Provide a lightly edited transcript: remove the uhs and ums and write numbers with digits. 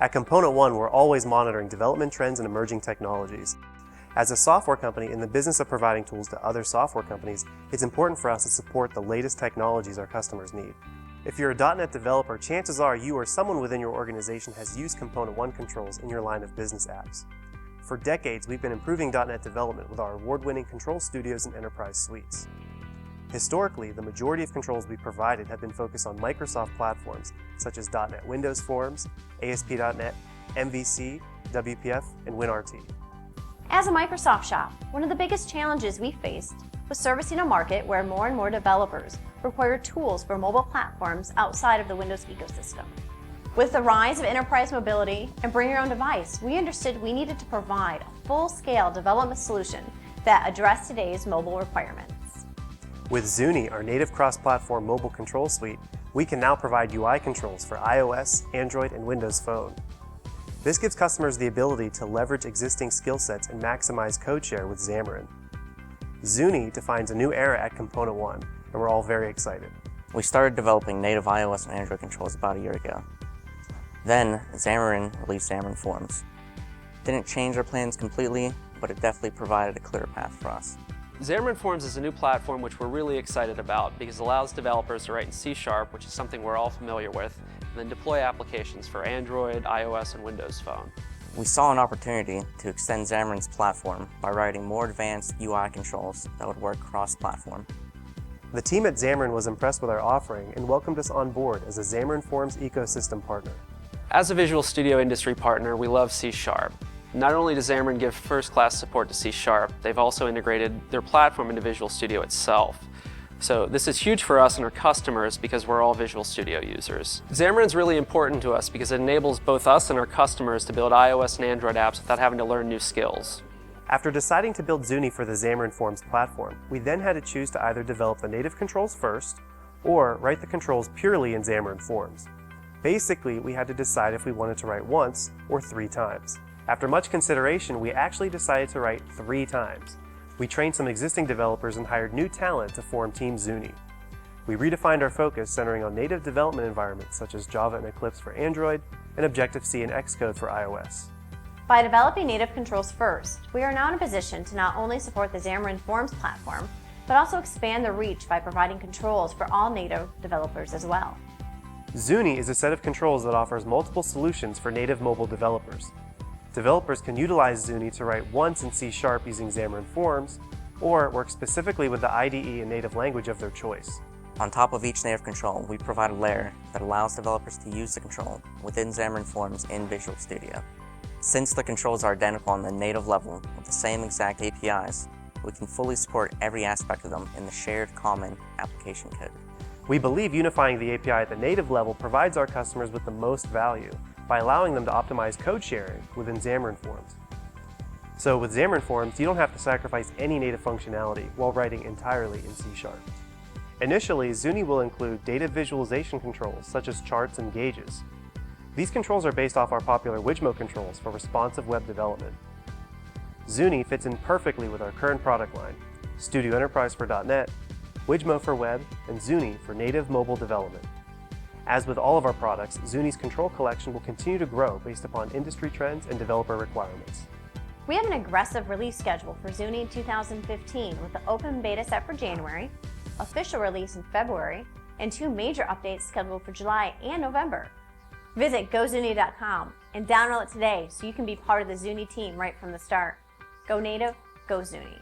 At Component One, we're always monitoring development trends and emerging technologies. As a software company in the business of providing tools to other software companies, it's important for us to support the latest technologies our customers need. If you're a .NET developer, chances are you or someone within your organization has used Component One controls in your line of business apps. For decades, we've been improving .NET development with our award-winning Control Studios and Enterprise suites. Historically, the majority of controls we provided have been focused on Microsoft platforms such as .NET Windows Forms, ASP.NET, MVC, WPF, and WinRT. As a Microsoft shop, one of the biggest challenges we faced was servicing a market where more and more developers require tools for mobile platforms outside of the Windows ecosystem. With the rise of enterprise mobility and bring your own device, we understood we needed to provide a full-scale development solution that addressed today's mobile requirements. With Xuni, our native cross-platform mobile control suite, we can now provide UI controls for iOS, Android, and Windows Phone. This gives customers the ability to leverage existing skill sets and maximize code share with Xamarin. Xuni defines a new era at Component One, and we're all very excited. We started developing native iOS and Android controls about a year ago. Then, Xamarin released Xamarin.Forms. Didn't change our plans completely, but it definitely provided a clearer path for us. Xamarin.Forms is a new platform which we're really excited about because it allows developers to write in C#, which is something we're all familiar with, and then deploy applications for Android, iOS, and Windows Phone. We saw an opportunity to extend Xamarin's platform by writing more advanced UI controls that would work cross-platform. The team at Xamarin was impressed with our offering and welcomed us on board as a Xamarin.Forms ecosystem partner. As a Visual Studio industry partner, we love C#. Not only does Xamarin give first-class support to C#, they've also integrated their platform into Visual Studio itself. So this is huge for us and our customers because we're all Visual Studio users. Xamarin's really important to us because it enables both us and our customers to build iOS and Android apps without having to learn new skills. After deciding to build Xuni for the Xamarin.Forms platform, we then had to choose to either develop the native controls first or write the controls purely in Xamarin.Forms. Basically, we had to decide if we wanted to write once or 3 times. After much consideration, we actually decided to write 3 times. We trained some existing developers and hired new talent to form Team Xuni. We redefined our focus centering on native development environments such as Java and Eclipse for Android and Objective-C and Xcode for iOS. By developing native controls first, we are now in a position to not only support the Xamarin.Forms platform, but also expand the reach by providing controls for all native developers as well. Xuni is a set of controls that offers multiple solutions for native mobile developers. Developers can utilize Xuni to write once in C# using Xamarin.Forms, or work specifically with the IDE and native language of their choice. On top of each native control, we provide a layer that allows developers to use the control within Xamarin.Forms in Visual Studio. Since the controls are identical on the native level with the same exact APIs, we can fully support every aspect of them in the shared common application code. We believe unifying the API at the native level provides our customers with the most value by allowing them to optimize code sharing within Xamarin.Forms. So with Xamarin.Forms, you don't have to sacrifice any native functionality while writing entirely in C#. Initially, Xuni will include data visualization controls such as charts and gauges. These controls are based off our popular Wijmo controls for responsive web development. Xuni fits in perfectly with our current product line, Studio Enterprise for .NET, Wijmo for web, and Xuni for native mobile development. As with all of our products, Xuni's control collection will continue to grow based upon industry trends and developer requirements. We have an aggressive release schedule for Xuni in 2015 with the open beta set for January, official release in February, and 2 major updates scheduled for July and November. Visit GoXuni.com and download it today so you can be part of the Xuni team right from the start. Go native, go Xuni.